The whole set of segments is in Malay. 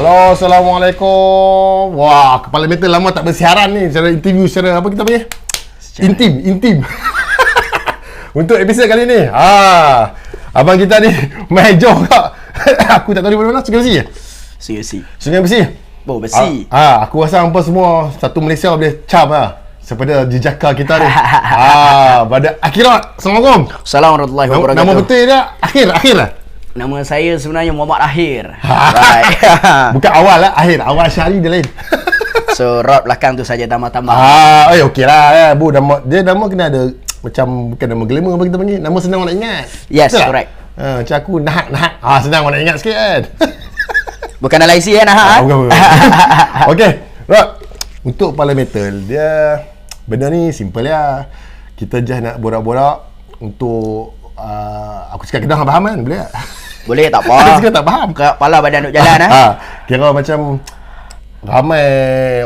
Halo, Assalamualaikum. Wah, Kepala Metal lama tak bersiaran ni. Secara interview, secara apa kita panggil? Intim. Untuk episod kali ni. Abang kita ni main jauh kak. Aku tak tahu di mana-mana. Sungai Besi ke? Sungai Besi. Besi. Aku rasa hampa semua satu Malaysia boleh cam lah. Sepada jejaka kita ni. Pada Akhirat. Assalamualaikum. Assalamualaikum warahmatullahi wabarakatuh. Nama betul dia Akhir lah. Nama saya sebenarnya Muhammad Akhir. Right. Bukan awal lah, Akhir. Awal Syari dia lain. So rot belakang tu saja tambah-tambah. Okey lah ya. Bu, nama kena ada macam bukan nama glamour apa kita panggil. Nama senang orang nak ingat. Yes, betul correct. Macam aku Nahak. Senang orang nak ingat sikit kan. Bukan LIC kan Nahak? Bukan. Okey. Rod, untuk Kepala Metal dia benda ni simple lah. Kita just nak borak-borak untuk aku cakap kita faham kan? Boleh tak? Boleh, tak apa. Aku cakap tak faham. Kepala badan duk jalan Kira macam ramai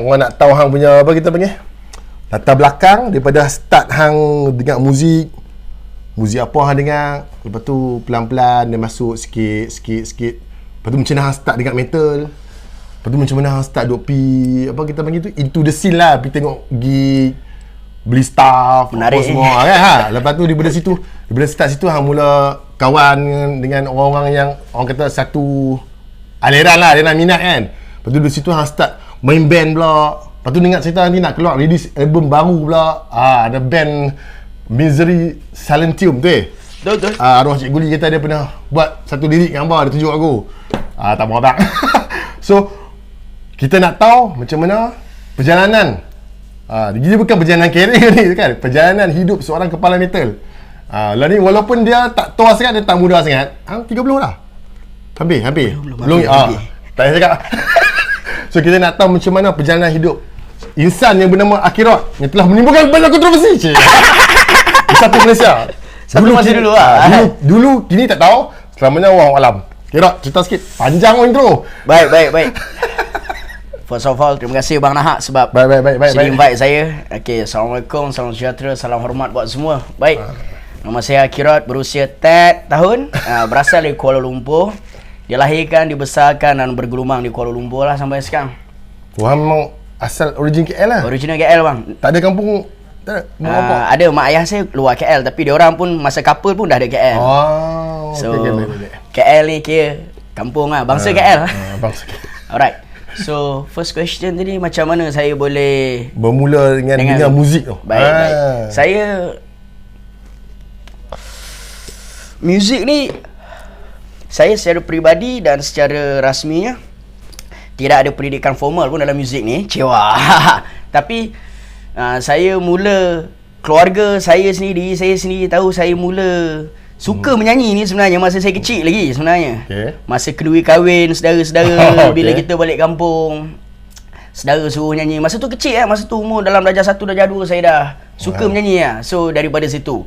orang nak tahu hang punya apa kita panggil latar belakang daripada start hang dengar muzik apa hang dengar, lepas tu pelan-pelan dia masuk sikit. Lepas tu macam mana hang start dengar metal, lepas tu macam mana hang start duk pi apa kita panggil tu into the scene lah, pergi tengok gig, beli staff menarik apa semua kan. Lepas tu daripada start situ hang mula kawan dengan orang-orang yang orang kata satu aliran lah, dia nak minat kan. Lepas tu dari situ hang start main band pula. Lepas tu dengar cerita nanti nak keluar release album baru pula. Ada band Misery Silentium tu Betul. Arwah Cik Guli kata dia pernah buat satu lirik gambar, dia tunjuk aku. Tak mau abang. So kita nak tahu macam mana perjalanan dia bukan perjalanan kerek ni kan, perjalanan hidup seorang kepala metal. Lah ni walaupun dia tak tua sangat, dia tak muda sangat. 30 dah. Hampir. Belum. Tak payah cakap. So kita nak tahu macam mana perjalanan hidup insan yang bernama Akhirat yang telah menimbulkan banyak kontroversi. Di satu Malaysia. Dulu kini tak tahu. Selamanya wallahu alam. Akhirat, cerita sikit. Panjang intro. Baik. First of all, terima kasih Bang Nahak sebab Baik. invite saya. Okey, Assalamualaikum, salam sejahtera, salam hormat buat semua. Baik. Nama saya Akhirat, berusia 10 tahun, berasal dari Kuala Lumpur. Dilahirkan, dibesarkan dan bergelumang di Kuala Lumpur lah sampai sekarang. Wah, memang asal origin KL lah. Original KL bang. Tak ada kampung. Tak ada. Ada mak ayah saya luar KL, tapi dia orang pun masa couple pun dah ada KL. So okay. KL ni kira kampung lah, bangsa KL. Bangsa KL. Alright. So first question tadi, macam mana saya boleh bermula dengan muzik tu? Baik. Saya muzik ni, saya secara peribadi dan secara rasminya tidak ada pendidikan formal pun dalam muzik ni. Cewa. Tapi saya mula, keluarga saya sendiri tahu saya mula suka menyanyi ni sebenarnya masa saya kecil lagi sebenarnya. Masa kenduri kahwin saudara-saudara, bila kita balik kampung, saudara suruh nyanyi. Masa tu kecil masa tu umur dalam darjah 1 darjah 2 saya dah suka menyanyi So daripada situ.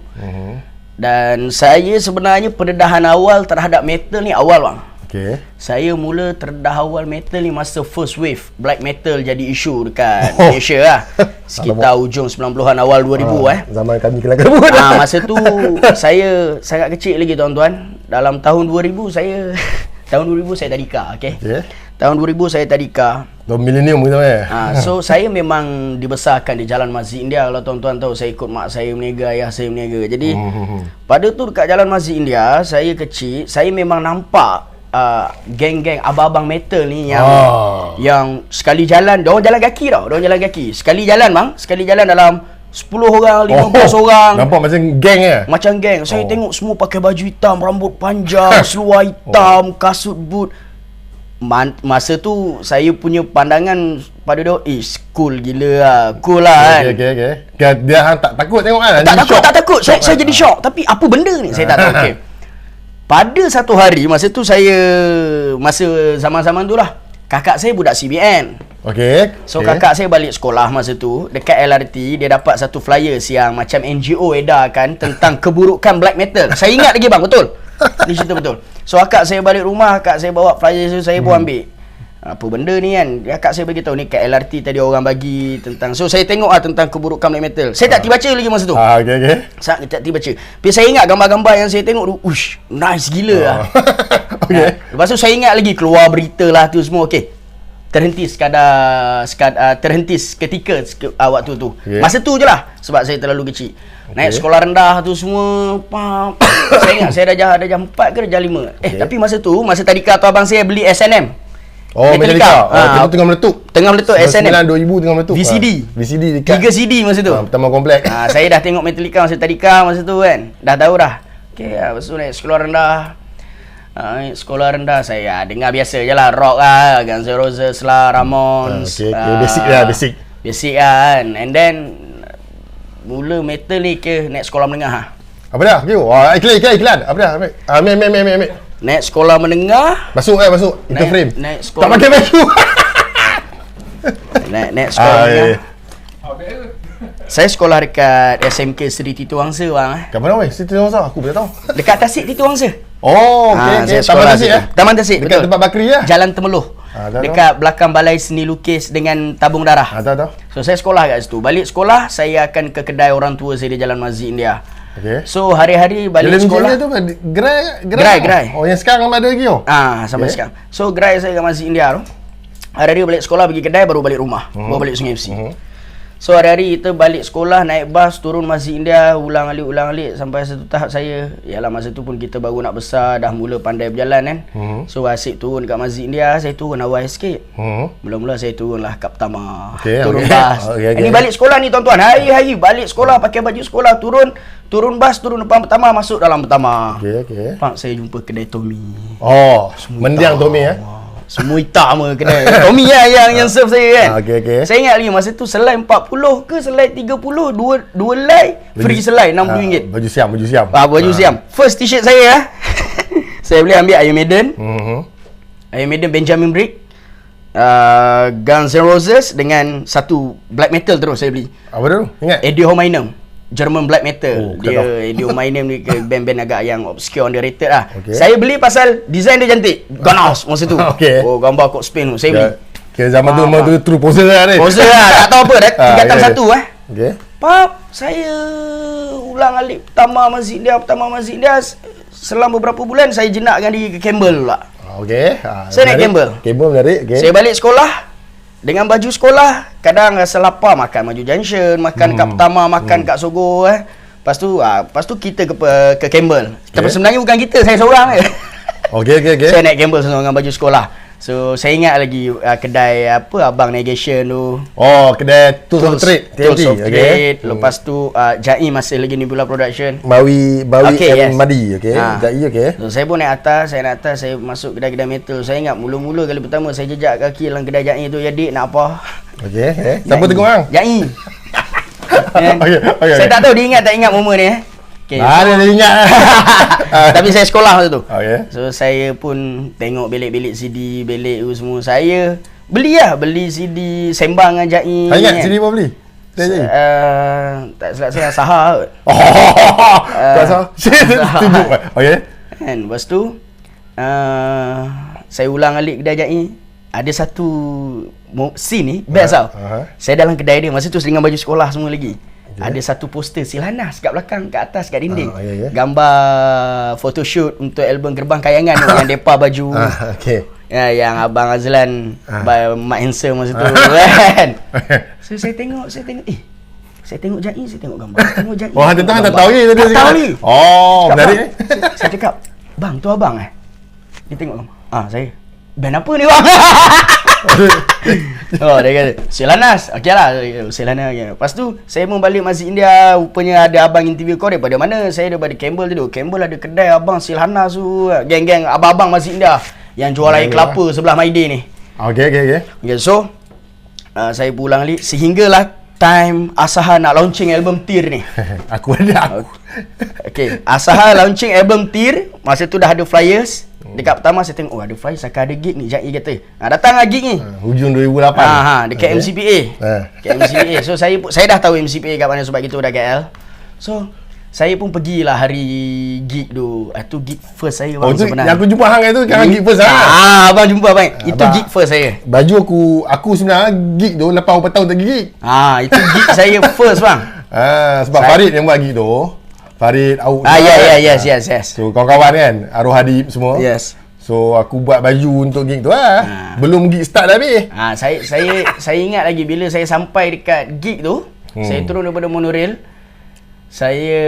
Dan saya sebenarnya pendedahan awal terhadap metal ni awal bang. Saya mula terdedah awal metal ni masa first wave black metal jadi isu dekat Malaysia lah. Sekitar ujung 90-an awal 2000 Zaman kami kelakar. Masa tu saya sangat kecil lagi tuan-tuan. Dalam tahun 2000 saya tadika, Tahun 2000 saya tadika. Tahun milenium gitu So saya memang dibesarkan di Jalan Masjid India. Kalau tuan-tuan tahu, saya ikut mak saya berniaga, ayah saya berniaga. Jadi pada tu dekat Jalan Masjid India, saya kecil, saya memang nampak geng-geng abang-abang metal ni yang sekali jalan, diorang jalan kaki tau. Sekali jalan dalam 10 orang, 15 orang. Nampak macam geng Macam geng. Saya tengok semua pakai baju hitam, rambut panjang, seluar hitam, kasut boot. Masa tu saya punya pandangan pada dia, cool gila lah. Cool lah kan. Okay. Dia hang tak takut tengok kan? Tak takut. Saya jadi shock. Tapi apa benda ni? Saya tak tahu. Pada satu hari, masa tu masa zaman-zaman tu lah, kakak saya budak CBN. So kakak saya balik sekolah masa tu, dekat LRT, dia dapat satu flyers yang macam NGO edarkan tentang keburukan black metal. Saya ingat lagi bang, betul. Ni cerita betul. So akak saya balik rumah, akak saya bawa flyers tu, saya pun ambil. Apa benda ni kan? Akak saya beritahu ni kat LRT tadi orang bagi tentang. So saya tengok tentang keburukan black metal. Saya tak baca lagi masa tu. Saya tak baca. Tapi saya ingat gambar-gambar yang saya tengok tu, nice gila lah. Lepas tu saya ingat lagi keluar berita lah tu semua. terhenti terhenti seketika waktu tu. Okay. Masa tu je lah sebab saya terlalu kecil. Naik sekolah rendah tu semua saya ingat saya dah jam 4 ke dah jam 5. Tapi masa tu masa tadika tu abang saya beli SNM. Oh, Metallica. Kita tengah meletup. Tengah meletup SNM. 2000 tengah meletup. VCD dekat 3 CD masa tu. Pertama komplek. Saya dah tengok Metallica masa tadika masa tu kan. Dah tahu dah. Okey, lepas tu naik sekolah rendah. Sekolah rendah saya dengar biasa je lah, rock lah, Guns N' Roses lah, Ramones. Basic lah, basic. Basic kan. And then mula metal ni ke naik sekolah menengah. Apa dah? Iklan. Apa dah? Ambil. Naik sekolah menengah. Masuk. Itu frame. Naik sekolah. Tak pakai baju. naik sekolah menengah. Saya sekolah dekat SMK Seri Tito Wangsa bang. Kat mana weh? Siti Wangsa? Aku boleh tahu. Dekat Tasik Tito Wangsa. Oh, okey. Taman Tasik Taman Tasik, dekat betul. tempat Bakri lah. Jalan Temeloh. Dekat belakang Balai Seni Lukis dengan Tabung Darah. Tahu. So saya sekolah kat situ. Balik sekolah saya akan ke kedai orang tua saya di Jalan Masjid India. Okey. So hari-hari balik Jalan sekolah tu gerai. Oh, yang sekarang ada lagi oh. Sampai sekarang. So gerai saya kat Masjid India tu. Hari-hari balik sekolah pergi kedai baru balik rumah. Baru balik Sungai FC. So hari-hari kita balik sekolah, naik bas, turun Masjid India, ulang alik sampai satu tahap saya, yalah masa tu pun kita baru nak besar, dah mula pandai berjalan kan. So asyik turun dekat Masjid India, saya turun awal sikit. Mula-mula saya turun lah kat pertama. Turun bas. Ini balik sekolah ni tuan-tuan, hari-hari balik sekolah pakai baju sekolah, turun bas, turun depan pertama, masuk dalam pertama. Pak, saya jumpa kedai Tommy. Oh, mendiang Tommy Semua hitam kedai Tommy lah yang serve saya kan. Okay. Saya ingat lagi masa tu selai 40 ke selai 30, dua lay free selai RM60. Baju siam. Baju siam. First t-shirt saya saya boleh ambil Iron Maiden. Iron Maiden Benjamin Brick. Guns N' Roses dengan satu black metal terus saya beli. Apa tu? Ingat? Eddie Homainem, German black metal. Dia Eddie Homainem ni ke band-band agak yang obscure, underrated lah. Saya beli pasal design dia cantik. Gunners masa tu. Oh, gambar kod Spain tu saya beli. Zaman tu memang tu true poser lah ni. Poser lah, tak tahu apa dah tingkatan satu Pap, saya ulang alik pertama Masjid India selama beberapa bulan saya jenakkan diri ke Campbell pula. Saya naik Campbell menarik. Saya balik sekolah dengan baju sekolah, kadang rasa lapar makan Maju Junction, makan kat pertama, makan kat Sogo Lepas tu kita ke Campbell. Tapi sebenarnya bukan kita, saya seorang je. Saya naik Campbell seorang dengan baju sekolah. So saya ingat lagi kedai apa Abang Negation tu. Oh, kedai Tools of Trade. Lepas tu Jai masih lagi Nebula Production. Bawi Madi. Jai. So saya pun naik atas, saya masuk kedai-kedai metal. Saya ingat mula-mula kali pertama saya jejak kaki dalam kedai Jai tu, ya dik nak apa? Siapa tengok orang? Jai. Saya tak tahu dia ingat tak ingat momen ni dia ingat. Tapi saya sekolah masa tu. So saya pun tengok belik-belik CD, belik tu semua. Saya beli CD Sembang dengan Jai. Ingat CD apa beli? Tak silap saya Saha. Lepas tu saya ulang alik kedai Jai. Ada satu scene ni best tau. Saya dalam kedai dia masa tu dengan baju sekolah semua lagi. Ada satu poster Silhanas kat belakang, kat atas, kat dinding. Gambar photoshoot untuk album Gerbang Kayangan yang depa baju. Yang Abang Azlan Mak Handsome masa tu kan. So saya tengok saya tengok Jai, saya tengok gambar. Tentang tak tahu ni tadi. Tak tahu ni. Oh, menarik. Saya cakap, "Bang, tu abang Dia tengok gambar. Saya. Band apa ni bang?" Dia kata Silhanas. Okey lah Silhanas. Lepas tu saya mau balik Masjid India. Rupanya ada abang interview kau daripada mana? Saya daripada Campbell tu. Campbell ada kedai abang Silhanas tu. Geng-geng abang-abang Masjid India yang jual air kelapa sebelah Maide ni. So saya pulang balik sehinggalah time Asaha nak launching album Tear ni. Aku ada. Asaha launching album Tear. Masa tu dah ada flyers. Dekat pertama saya tengok, ada flyers, akan ada gig ni. Jai kata, datang lah gig ni. Hujung 2008. Dekat MCPA. Dekat MCPA. So saya dah tahu MCPA kat mana sebab kita dah KL. So saya pun pergilah hari gig tu. Itu gig first saya bang sebenarnya. Yang aku jumpa hang itu kan gig first abang jumpa bang. Itu gig first saya. Baju aku sebenarnya gig tu lepas berapa tahun tak gig. Itu gig saya first bang. Sebab Farid yang buat gig tu. Farid, yes. So kawan-kawan kan, Arwah Hadib semua. So aku buat baju untuk gig tu lah. Belum gig start dah habis. Saya ingat lagi bila saya sampai dekat gig tu, saya turun daripada monorail. Saya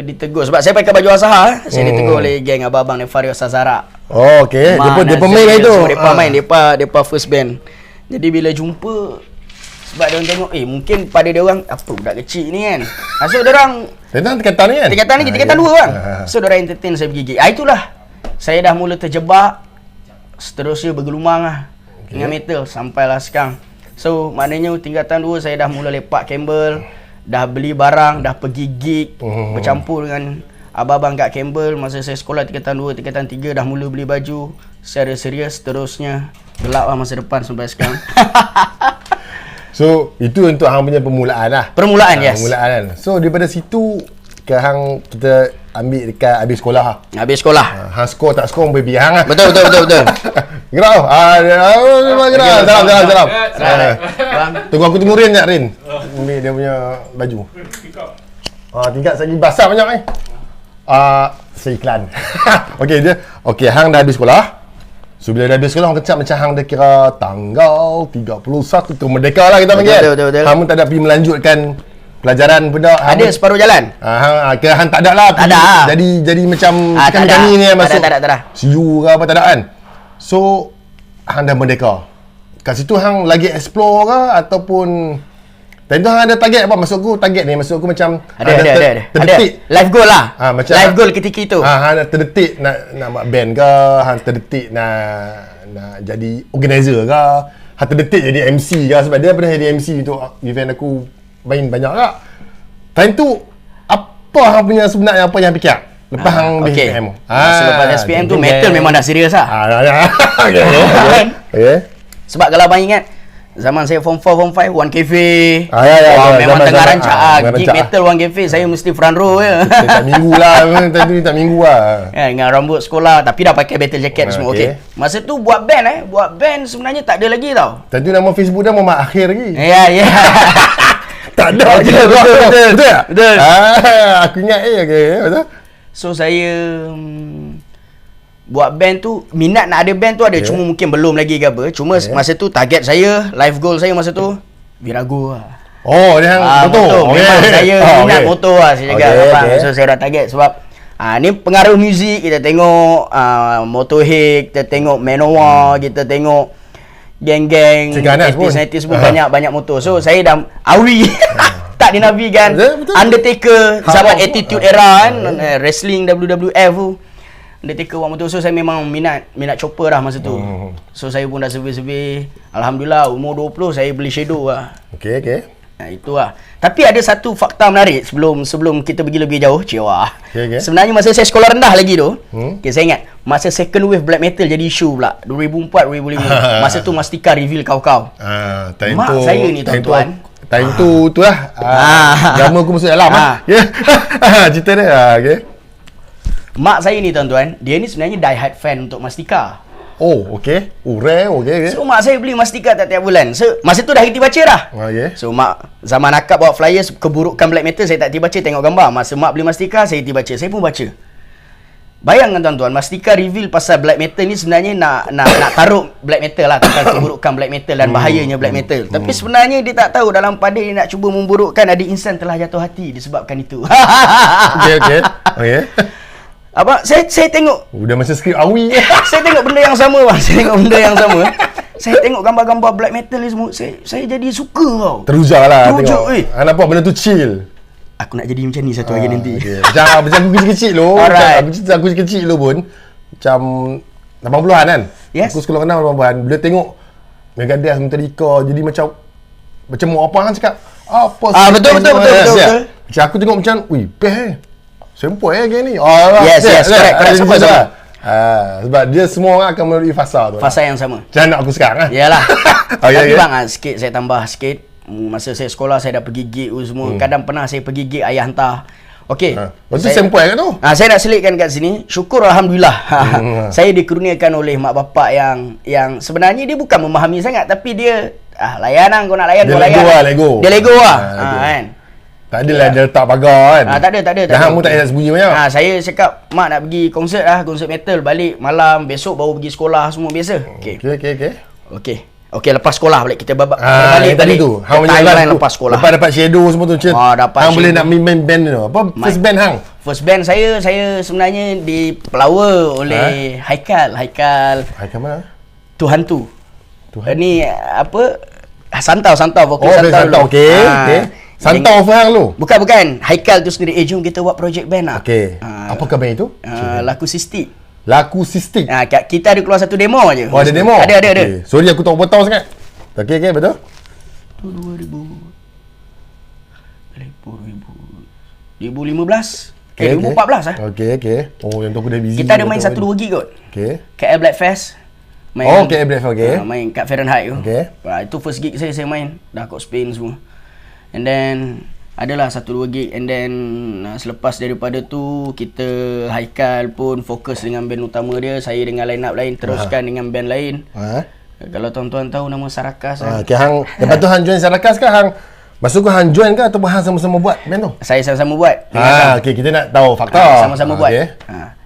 ditegur sebab saya pakai baju Asaha. Saya ditegur oleh geng abang-abang Nefari Osazara. Oh, okey. Depa main kat itu. Depa main, depa first band. Jadi bila jumpa, sebab dia orang tengok mungkin pada dia orang apa budak kecil ni kan. So dia orang tingkatan ni kan? Tingkatan 2 bang. So dia orang entertain saya pergi gig. Itulah. Saya dah mula terjebak. Seterusnya bergelumang lah dengan metal sampailah sekarang. So maknanya tingkatan 2 saya dah mula lepak Campbell, dah beli barang, dah pergi gig, bercampur dengan abang-abang kat Campbell. Masa saya sekolah tingkatan 2, tingkatan 3 dah mula beli baju secara serius. Seterusnya gelap lah masa depan sampai sekarang. So itu untuk hang punya permulaan lah. Yes. Permulaan kan. So daripada situ ke hang kita ambil dekat habis sekolah lah. Habis sekolah. Hang score tak score baby hang lah. Betul. Gerau. Salam. Tunggu aku tunggu Rin sekejap Rin. Ambil dia punya baju. Tingkat lagi basah banyak ni. Seiklan. Okey, hang dah habis sekolah. So bila dah habis sekolah, orang kecap macam hang dah kira tanggal 31 tu merdeka lah kita panggil. Betul. Hang pun tak ada pergi melanjutkan pelajaran pun tak. Ada separuh jalan. Hang tak ada lah. Tak ada. Jadi macam kami ni masuk. Tak ada. CU ke apa tak ada kan. So hang dah merdeka. Kat situ hang lagi explore ke ataupun time tu hang ada target apa? Maksud aku macam ada. Terdetik Life goal lah. Macam life goal ketika itu. Hang dah terdetik nak buat band ke, hang terdetik nak jadi organizer ke, hang terdetik jadi MC ke, sebab dia pernah jadi MC untuk event aku main banyak tak. Time tu apa hang punya sebenarnya apa yang fikir? Lepas hang SPM. Selepas SPM tu metal memang dah serius lah. Okay. Sebab kalau abang ingat zaman saya form 4, form 5 One Cafe. Memang tengah rancak gig metal One Cafe. Saya mesti front row je. Tak minggu lah. Tak minggu lah. Dengan rambut sekolah tapi dah pakai battle jacket semua. Okey. Masa tu buat band sebenarnya tak ada lagi tau. Tentu nama Facebook dah Muhammad Akhir lagi. Ya. Tak ada. Betul. Aku ingat betul. So saya buat band tu, minat nak ada band tu ada, cuma mungkin belum lagi ke apa. Cuma masa tu target saya, life goal saya masa tu Virago lah. Oh, dia motor. Memang saya minat motor lah saya cakap. So saya dah target sebab ni pengaruh muzik. Kita tengok Motorhead, kita tengok Manowar, kita tengok geng-geng 80s pun banyak motor. So saya dah awi tak dinafikan. Undertaker zaman Attitude Era kan, wrestling WWF tu. Undertaker buat motor. So saya memang minat chopper lah masa tu. So saya pun dah survey. Alhamdulillah umur 20 saya beli Shadow lah. Okey. Itu lah. Tapi ada satu fakta menarik sebelum kita pergi lebih jauh. Sebenarnya masa saya sekolah rendah lagi tu, saya ingat masa second wave black metal jadi isu pula 2004 2005. Masa tu Mastika reveal kau. Mak saya ni tuan-tuan. Time tu lah. Drama aku masuk dalam cerita dia. Okey. Mak saya ni tuan-tuan, dia ni sebenarnya die hard fan untuk Mastika. Oh, okey. Rare, okey. So mak saya beli Mastika tiap bulan. So masa tu dah hiti baca dah. So mak zaman akak bawa flyers keburukan black metal, saya tak hiti baca, tengok gambar. Masa mak beli Mastika, saya hiti baca. Saya pun baca. Bayangkan tuan-tuan, Mastika reveal pasal black metal ni sebenarnya nak taruh black metal lah, tentang keburukan black metal dan bahayanya black metal. Tapi sebenarnya dia tak tahu dalam pada dia nak cuba memburukkan, ada insan telah jatuh hati disebabkan itu. Okey. Abang, saya tengok udah macam skrip awi. Saya tengok benda yang sama bang. Saya tengok gambar-gambar black metal ni semua. Saya jadi suka tau. Teruja lah tengok. Nampak benda tu chill. Aku nak jadi macam ni satu hari nanti. Macam aku kecil-kecil lu. Aku kecil lu pun macam 80-an kan. Aku sekolah rendah 80-an. Bila tengok Megadeth, Metallica jadi macam mau apa kan cakap. Betul. Macam aku tengok macam, best sempoi geng ni. Yes, correct. Sebab dia semua orang akan melalui fasa tu. Fasa yang sama. Macam anak aku sekarang lah. Yalah. Tapi bang, sikit saya tambah sikit. Masa saya sekolah, saya dah pergi gig semua. Kadang pernah saya pergi gig ayah hantar. Okey. Lepas tu sempoi kat tu. Saya nak selitkan kat sini. Syukur Alhamdulillah. Saya dikurniakan oleh mak bapak yang sebenarnya dia bukan memahami sangat. Tapi dia, layanan kau nak layan, kau layan. Lego. Dia Lego lah. Kan. Tak adalah dia letak pagar kan. Tak ada. Dah hang pun tak payah sembunyi banyak. Saya cakap mak nak pergi konsert konsert metal, balik malam, besok baru pergi sekolah semua biasa. Okey, lepas sekolah balik kita balik tu. Hang timeline lepas sekolah. Lepas dapat shadow semua tu macam. Dapat hang boleh nak main band tu. Apa first band hang? First band saya sebenarnya dipelower oleh Haikal mana? Tuhan tu. Ni apa? Santau vokal Santau. Okey. Santau hang lu. Bukan. Haikal tu sendiri, jom kita buat project band lah. Okey. Apakah band itu? Laku Sistik. Kita ada keluar satu demo aje. Ada demo? Ada. Okay. Sorry aku tak potong sangat. Okey, betul? 2015. 2014 Okey. Oh, yang tu aku dah busy. Kita ada main 1-2 gig kot. Okey. KL Black Fest. KL Black Fest, okey. Main kat Fahrenheit tu. Okey. Itu first gig saya main. Dah kat Spain semua. And then adalah 1-2 gig, and then selepas daripada tu kita Haikal pun fokus dengan band utama dia, saya dengan line up lain teruskan dengan band lain. Kalau tuan-tuan tahu nama Sarakas. Okey, hang lepas tu hang join Sarakas ke hang masuk ke hang join ke ataupun hang sama-sama buat band tu? Saya sama-sama buat. Okey, kita nak tahu fakta. Sama-sama buat.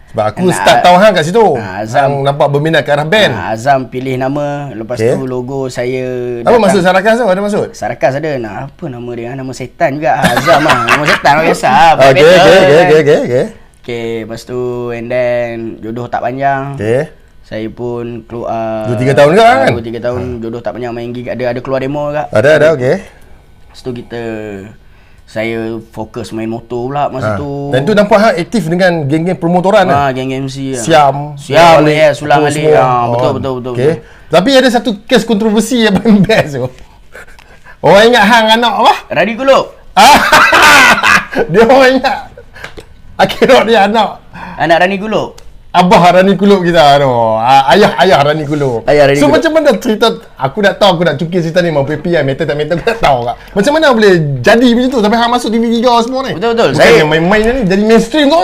Sebab aku start tahu hang kat situ. Azam nampak berminat ke arah band. Azam pilih nama, lepas tu logo saya apa maksud Sarakas tu? Ada maksud? Sarakas ada. Apa nama dia? Nama setan juga. Azam nama setan biasa. Okey, lepas tu and then jodoh tak panjang. Saya pun keluar 2-3 tahun juga kan? 2-3 tahun jodoh tak panjang, main gig ada keluar demo juga. Ada okey. Lepas tu saya fokus main motor pula masa tu. Dan tu nampak hang aktif dengan geng-geng promotoran geng MC. Siam Sulang Alik. Betul. Okay. Tapi ada satu kes kontroversi yang paling best tu. Orang ingat hang anak apa? Radi Kulub. Dia orang ingat akhirnya dia anak Rani Kulub. Abah Rani Kulub kita tu. Ayah Rani Kulub. So macam mana cerita, aku nak tahu, aku nak cukir cerita ni, mau PP metal tak metal aku nak tahu kak. Macam mana boleh jadi macam tu sampai hang masuk DVD semua ni? Betul. Bukan saya yang main-main ni jadi mainstream tu.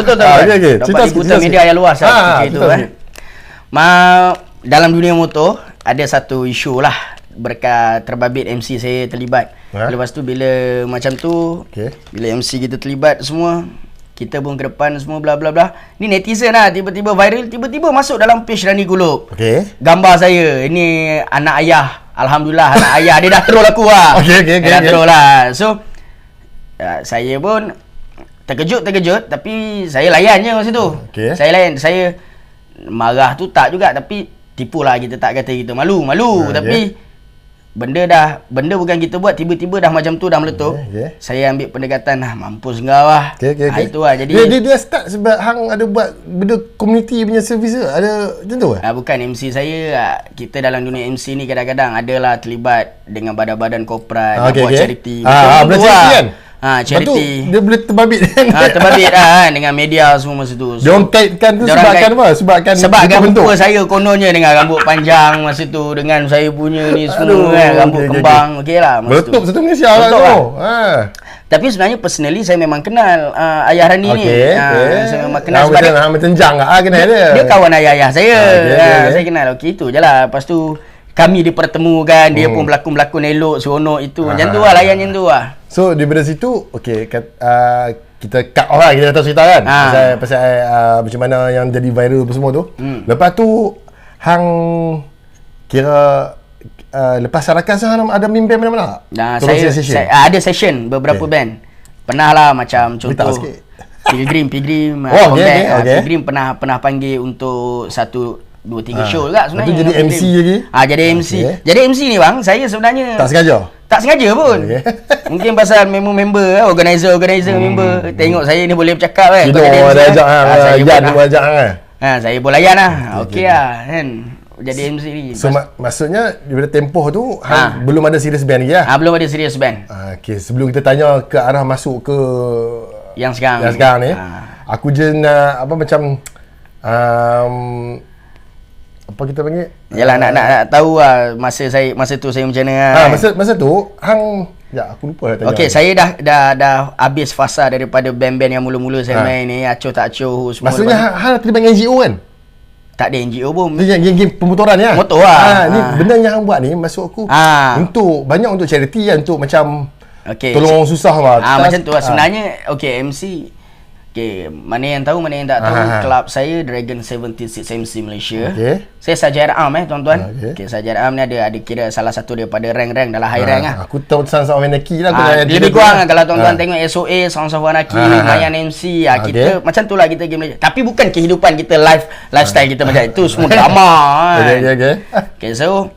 Betul. Dapat diputar media yang luas itu dalam dunia motor ada satu isu lah, berkat terbabit MC saya terlibat. Lepas tu bila macam tu, bila MC kita terlibat semua, kita pun ke depan semua bla bla bla. Ni netizen lah tiba-tiba viral, tiba-tiba masuk dalam page Rani Kulub. Gambar saya, ini anak ayah. Alhamdulillah anak ayah. Dia dah troll aku lah. Dia dah troll lah. So saya pun terkejut tapi saya layan je masa tu. Saya layan. Saya marah tu tak juga, tapi tipulah, kita tak kata kita malu. Tapi benda bukan kita buat, tiba-tiba dah macam tu dah meletup. Saya ambil pendekatan mampus engkau lah. Itu lah. Jadi dia start sebab hang ada buat benda community punya service ke? Ada macam tu ke? Bukan MC saya. Kita dalam dunia MC ni kadang-kadang adalah terlibat dengan badan-badan korporat, buat charity. Betul kan? Charity. Dia boleh terbabit terbabit kan dengan media semua masa tu. Dia orang kaitkan tu sebabkan rupa saya kononnya dengan rambut panjang masa tu, dengan saya punya ni semua rambut kembang. Okey lah masa tu. Satu Malaysia lah tu. Tapi sebenarnya personally saya memang kenal ayah Rani ni. Saya memang kenal sebab dia mencenjang kenal dia. Dia kawan ayah saya. Saya kenal. Okey, itu je lah. Lepas tu kami dipertemukan, dia pun berlakon-berlakon elok, seronok itu. Macam tu lah, layan macam tu lah. So daripada situ, kita cut off lah, kita dah tahu cerita kan pasal macam mana yang jadi viral semua tu. Lepas tu hang kira lepas Sarakas hang ada main band mana-mana? Saya ada session beberapa band. Pernah lah macam contoh Pilgrim Pilgrim pernah panggil untuk 1-2-3 show juga sebenarnya. Itu jadi MC lagi? Jadi MC. Jadi MC ni bang, saya sebenarnya tak sengaja pun. Mungkin pasal member organizer member tengok saya ni boleh bercakap kan. Saya pun layan lah. Okey lah kan. Jadi MC ni. So maksudnya daripada tempoh tu belum ada serious band lagi lah? Belum ada serious band. Okey, sebelum kita tanya ke arah masuk ke yang sekarang ni, aku je nak macam apa kita panggil? Yalah nak tahu lah masa tu saya macam mana. Masa tu hang aku lupa dah tanya. Okey, saya dah habis fasa daripada band-band yang mula-mula saya main ni, acuh tak acuh semua. Maksudnya hang terlibat dengan NGO kan? Tak ada NGO pun. Dia geng-geng pemotoran ni lah. Motor lah. Ni benda yang hang buat ni masuk aku untuk banyak untuk charity kan, untuk macam Okay. Tolong orang susah lah. Macam tu lah. Sebenarnya MC, okay, mana yang tahu, mana yang tak tahu, kelab saya Dragon 76 MC Malaysia. Okay. Saya Sarjana Arm tuan-tuan. Okay, Sarjana Arm ni ada kira salah satu daripada rank-rank dalam high rank lah. Aku tahu Sons of Anarchy lah. Lebih kurang kalau tuan-tuan tengok SOA, Sons of Anarchy, Mayan MC, kita macam tu lah kita game Malaysia. Tapi bukan kehidupan kita lifestyle kita macam itu, semua drama kan. Okay, so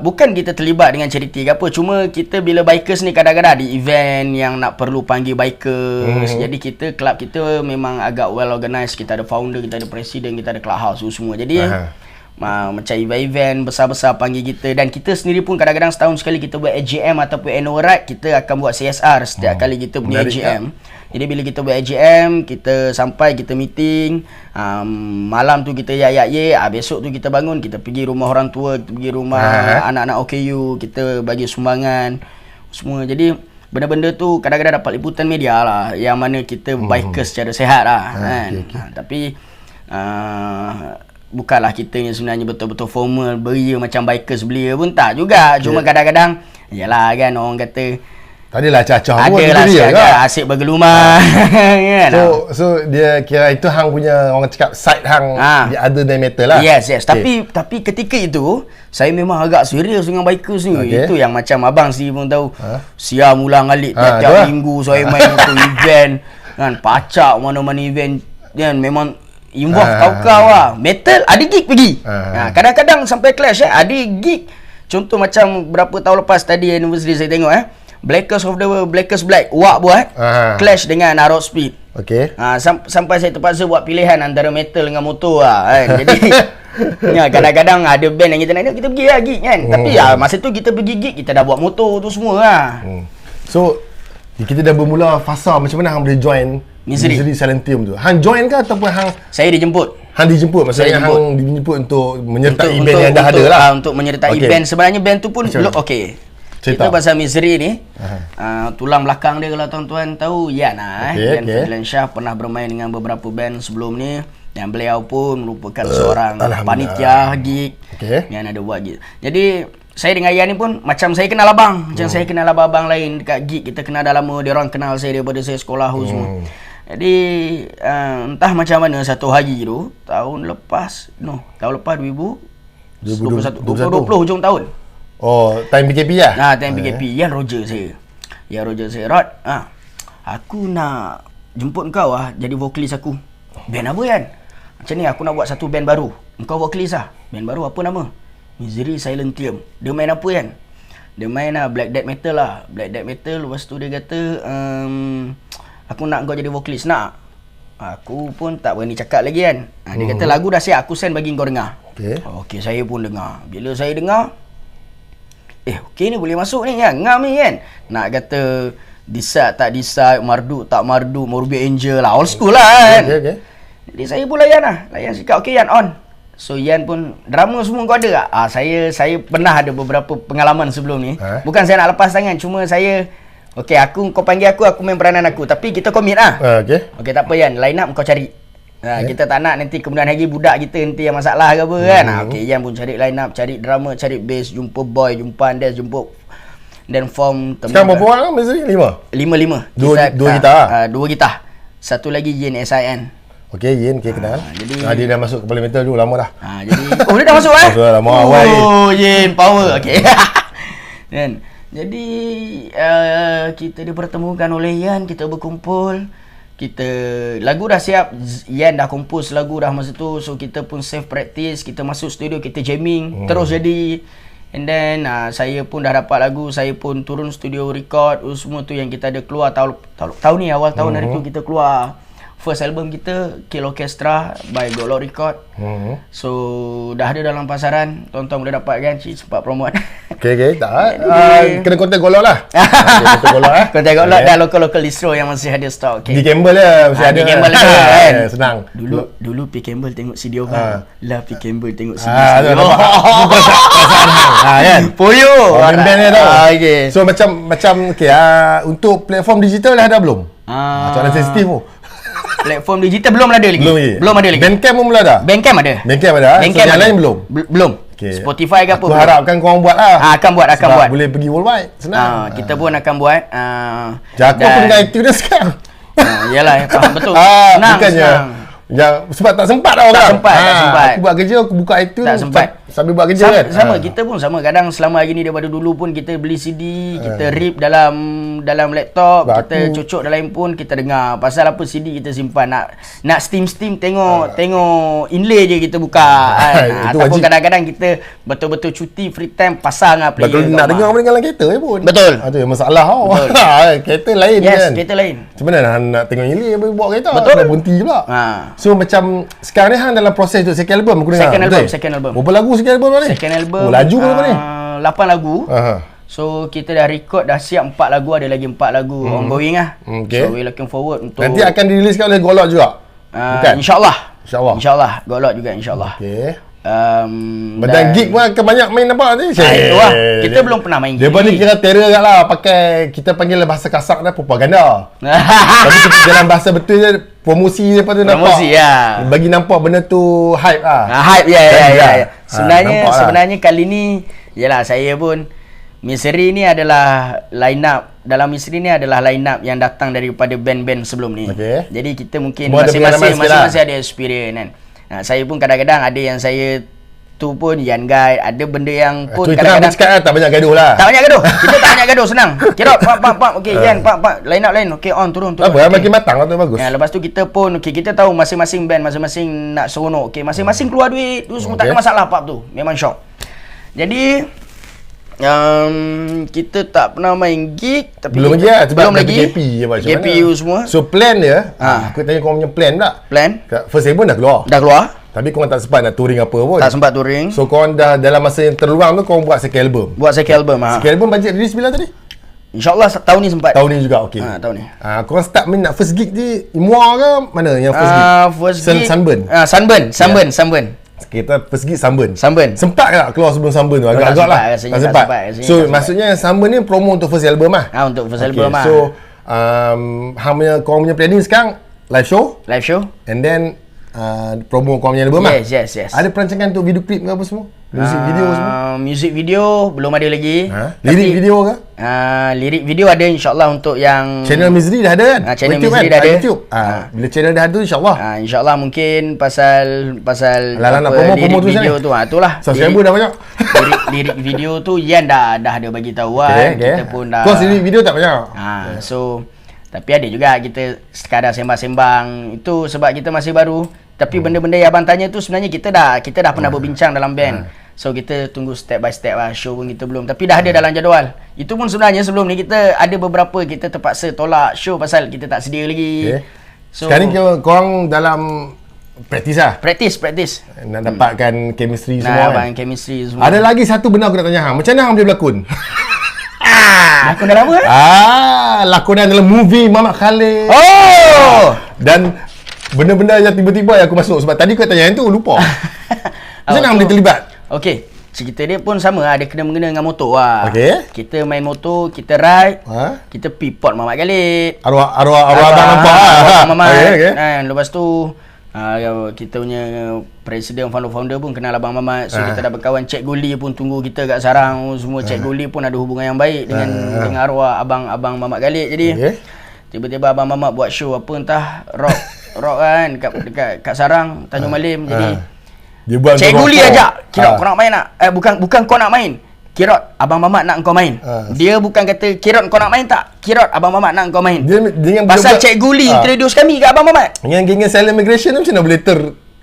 bukan kita terlibat dengan charity ke apa, cuma kita bila bikers ni kadang-kadang ada event yang nak perlu panggil bikers. Jadi kita club kita memang agak well organised. Kita ada founder, kita ada presiden, kita ada clubhouse semua. Jadi macam event-event besar-besar panggil kita, dan kita sendiri pun kadang-kadang setahun sekali kita buat AGM ataupun annual ride, kita akan buat CSR setiap kali kita punya AGM. Jadi bila kita buat AGM, kita sampai, kita meeting, malam tu kita besok tu kita bangun, kita pergi rumah orang tua, kita pergi rumah anak-anak OKU, kita bagi sumbangan semua. Jadi benda-benda tu kadang-kadang dapat liputan media lah, yang mana kita bikers secara sihat lah kan. Tapi bukanlah kita yang sebenarnya betul-betul formal beria macam bikers belia pun tak juga. Cuma kadang-kadang yalah kan, orang kata adalah cacah pun adalah dia kan. Asyik bergelumah kan. So dia kira itu hang punya, orang cakap side hang dia other than metal lah. Yes. Tapi ketika itu saya memang agak serius dengan bikers ni. Itu yang macam abang sendiri pun tahu. Siam ulang alik tiap minggu saya main untuk event kan, pacak mana-mana event kan, memang involve kau-kau lah. Metal ada gig pergi. Kadang-kadang sampai clash ada gig. Contoh macam berapa tahun lepas tadi anniversary saya tengok Blackest Black Wak buat clash dengan Rock Speed. Sampai saya terpaksa buat pilihan antara metal dengan motor lah kan. Jadi kadang-kadang ada band yang kita nak, kita pergi lah gig kan. Tapi masa tu kita pergi gig, kita dah buat motor tu semua lah. So kita dah bermula fasa macam mana hang boleh join Misery Silentium tu. Hang join ke ataupun hang saya dijemput? Hang dijemput, maksudnya hang dijemput untuk menyertai event yang dah ada lah. Untuk menyertai event. Sebenarnya band tu pun kita pasal Misery ni, tulang belakang dia kalau tuan-tuan tahu, Yan Yan Fadlan Shah pernah bermain dengan beberapa band sebelum ni, dan beliau pun merupakan seorang panitia gig yang ada buat gig. Jadi saya dengan Yan ni pun macam saya kenal abang, macam saya kenal abang-abang lain dekat gig, kita kenal dah lama, dia orang kenal saya daripada saya sekolah semua. Jadi entah macam mana satu hari tu tahun lepas 2020 hujung tahun. Time PKP lah? Time PKP. Yan Roger saya. Rod, aku nak jemput kau jadi vokalis aku. Band apa Yan? Macam ni, aku nak buat satu band baru. Engkau vokalis Band baru apa nama? Misery Silentium. Dia main apa Yan? Dia main Black Death Metal lah. Black Death Metal. Lepas tu dia kata, aku nak kau jadi vokalis. Nak? Aku pun tak berani cakap lagi kan. Dia kata lagu dah siap, aku send bagi kau dengar. Okay, saya pun dengar. Bila saya dengar, okey ni boleh masuk ni kan, ngam ni kan. Nak kata decide tak decide, marduk tak marduk, Morbid Angel lah, old school lah kan. Jadi saya pun layan cakap okey Yan on. So Yan pun drama semua kau ada tak? Saya pernah ada beberapa pengalaman sebelum ni. Bukan saya nak lepas tangan, cuma saya kau panggil aku main peranan aku, tapi kita komit okey tak apa Yan, line up kau cari. Kita tak nak nanti kemudian hari budak kita nanti yang masalah ke apa kan. Yan pun cari line up, cari drama, cari bass, jumpa boy, jumpa Andes, jumpa dan form. Sekarang berapa orang biasanya? 5? Dua gitar? Dua gitar. Satu lagi Yin SIN. Yin kenal. Jadi dia dah masuk kepala metal dulu, lama dah. Jadi dia dah masuk lama awal. Yin power. Dan jadi kita dipertemukan oleh Yan, kita berkumpul. Lagu dah siap, Yan dah kompos lagu dah masa tu. So kita pun safe practice, kita masuk studio, kita jamming terus jadi. And then saya pun dah dapat lagu, saya pun turun studio record semua tu yang kita ada keluar tahun ni, awal tahun hari tu kita keluar first album kita, Kill Orchestra by Golok Record. So dah ada dalam pasaran, tonton boleh dapat kan, sempat promote. Tak kena kontak Golok lah. Kontak Golok dan local distro yang masih ada stok. Di Campbell lah masih ada. Di Campbell kan. Senang. Dulu P Campbell tengok CD orang. P Campbell tengok CD. Perasaan kan. Poyo. Band dia tau. So macam untuk platform digital dah ada belum? Soalan sensitif tu. Platform digital belum ada lagi. Belum ada lagi. Bandcamp pun belum ada? Bandcamp ada. So yang lain belum? Belum. Okay. Spotify ke apa. Aku harapkan korang buat lah. Akan buat. Sebab boleh pergi worldwide. Senang. Kita pun akan buat. Jago pun dengan iTunes dah sekarang. Yalah, faham betul. Senang, bukannya senang. Sebab tak sempat tau Tak kan. sempat. Aku buat kerja, aku buka iTunes. Tak sempat. Sambil buat kerja kan. Sama, kita pun sama. Kadang selama hari ni daripada dulu pun kita beli CD, kita rip dalam laptop, Sebab kita cocok dalam handphone, kita dengar. Pasal apa CD kita simpan, nak steam tengok inlay je kita buka kan. Itu Ataupun wajib. kadang-kadang kita betul-betul cuti free time pasang lah player. Kalau nak kat dengar rumah. boleh dengar dalam kereta je pun. Betul. Itu yang masalah tau. Kereta lain Yes, kan. kereta lain. Macam mana nak tengok ini bawa kereta? Betul. Nak berhenti pula. So macam sekarang ni hang dalam proses tu second album aku dengar. Second album. Berapa lagu second album ni? Second album. Oh, laju berapa ni? 8 lagu. Aha. So kita dah record, dah siap 4 lagu, ada lagi 4 lagu ongoing lah. Okay. So we looking forward untuk Nanti akan diriliskan oleh Golok juga. Bukan? InsyaAllah. InsyaAllah. InsyaAllah. Golok juga insyaAllah. Okey. Dan Dan gig pun akan banyak main apa ni? itu lah. Kita belum pernah main Dia gig pun ni ni. kira terror kat lah. Pakai, kita panggil bahasa kasar dah propaganda. Tapi kita dalam bahasa betul je, promosi daripada nampak. Promosi, ya. Bagi nampak benda tu hype lah. Hype, ya. nampak lah. Sebenarnya kali ni, yalah saya pun, Misery ni adalah line up. Dalam Misery ni adalah line up yang datang daripada band-band sebelum ni. Okey. Jadi kita mungkin Semua ada pengalaman sikit lah. masing-masing ada experience kan. Saya pun kadang-kadang ada yang saya tu pun Yan Guide, ada benda yang pun Tu tenang kadang-kadang cakap lah, tak banyak gaduh lah. tak banyak gaduh. Kita tak banyak gaduh, senang. Kirot, pak. Okey, Yan, pak. Line up lain. Okey, on, turun. Apa, Okay. makin matang lah tu bagus. Ya, lepas tu kita pun kita tahu masing-masing band masing-masing nak seronok. Okey, masing-masing keluar duit, tu semua tak ada masalah pub tu. Memang syok. Jadi kita tak pernah main gig tapi Belum lagi lah, sebab belum lagi PKP je macam PKP mana. semua. So plan dia, aku tanya korang punya plan tak? Plan First album dah keluar. dah keluar, Tapi korang tak sempat nak touring apa pun. tak sempat touring. So korang dah dalam masa yang terluang tu korang buat second album. Buat second album. Second album budget release bila tadi? InsyaAllah tahun ni sempat. Tahun ni juga, okey. Tahun ni. Korang start main nak first gig ni Muar ke mana yang first gig? First gig Sunburn. Sunburn. Kita first gig Sunburn. Sunburn. Sempat tak keluar sebelum Sunburn tu? tak Agak-agak sempat, lah. rasanya Tak tak sempat. sempat, rasanya So tak sempat. maksudnya Sunburn ni promo untuk first album lah. Untuk first album lah. So korang punya planning sekarang live show Live show. and then promo korang punya album lah. Yes. Ada perancangan untuk video klip ke apa semua? Music video semua? Music video belum ada lagi. Lirik video ke? Lirik video ada insyaAllah untuk yang Channel Misery dah ada kan? channel YouTube Misery kan? dah ada. YouTube. Bila channel dah ada insyaAllah. InsyaAllah mungkin pasal Alah, nak promo lirik tu video sana. tu itulah. Subscriber dah banyak. lirik video tu Yan dah ada bagi tahu kan. Kita pun dah. Kos lirik video tak banyak. So tapi ada juga kita sekadar sembang-sembang. Itu sebab kita masih baru. Tapi benda-benda yang abang tanya tu sebenarnya kita dah pernah berbincang dalam band. So kita tunggu step by step lah. Show pun kita belum, tapi dah ada dalam jadual. Itu pun sebenarnya sebelum ni kita ada beberapa kita terpaksa tolak show pasal kita tak sedia lagi. So sekarang ni korang dalam practice lah. Practice Nak dapatkan chemistry semua kan. Chemistry semua. Ada lagi satu benda aku nak tanya hang. Macam mana hang boleh berlakon? Lakon dalam apa? Lakonan dalam movie Mamat Khalid. Oh! Dan benda-benda yang tiba-tiba yang aku masuk. Sebab tadi aku tanya yang tu lupa. Macam mana hang boleh terlibat? Okey, cerita dia pun sama, ada kena-mengena dengan motor lah. Okey. Kita main motor, kita ride, kita pergi port Mamat Khalid. Arwah abang nampak lah. Arwah Mamat. Okay. Lepas tu kita punya presiden founder pun kenal Abang Mamat. So kita dah berkawan. Cik Guli pun tunggu kita kat sarang. Semua Cik Guli pun ada hubungan yang baik dengan arwah abang Mamat Khalid. Jadi tiba-tiba Abang Mamat buat show apa entah rock kan kat sarang Tanjung Malim. Jadi dia buat Cik Guli ajak, Kirot kau nak main tak? Bukan kau nak main. Kirot, Abang Mamat nak kau main. Dia bukan kata Kirot kau nak main tak? Kirot, Abang Mamat nak kau main. Dia pasal Cik Guli introduce kami kat Abang Mamat. Dengan geng Silent Migration tu macam mana boleh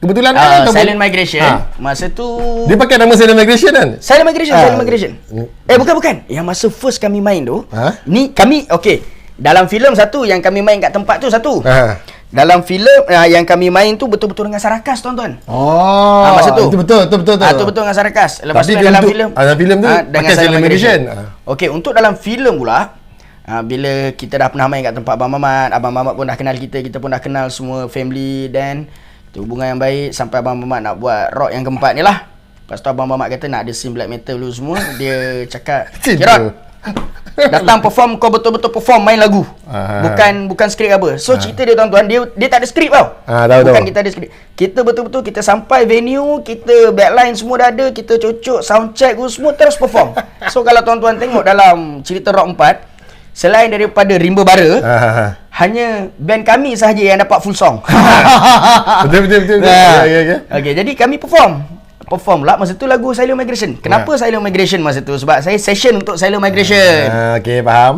kebetulan kan? Silent Migration. Masa tu dia pakai nama Silent Migration kan? Silent Migration. Bukan. Yang masa first kami main tu, ni kami dalam filem satu yang kami main kat tempat tu satu. Dalam filem yang kami main tu betul-betul dengan Sarakas tuan-tuan. Masa tu. Itu betul. Itu betul dengan Sarakas. Lepas tu dalam filem. Dalam filem tu dengan Silent Migration. Okey, untuk dalam filem pula bila kita dah pernah main kat tempat Abang Mamat pun dah kenal kita pun dah kenal semua family dan hubungan yang baik sampai Abang Mamat nak buat rock yang keempat ni lah. Lepas tu Abang Mamat kata nak ada scene black metal dulu semua. Dia cakap, Kirot, Datang perform, kau betul-betul perform, main lagu. Bukan skrip apa. So cerita dia tuan-tuan, dia tak ada skrip tau. Bukan kita ada skrip. Kita betul-betul kita sampai venue, kita backline semua dah ada, kita cocok sound check semua, terus perform. So kalau tuan-tuan tengok dalam cerita Rock 4, selain daripada Rimba Bara, hanya band kami sahaja yang dapat full song. Betul. Okay, jadi kami perform lah masa tu lagu Silent Migration. Kenapa Silent Migration masa tu? Sebab saya session untuk Silent Migration. Okey, faham.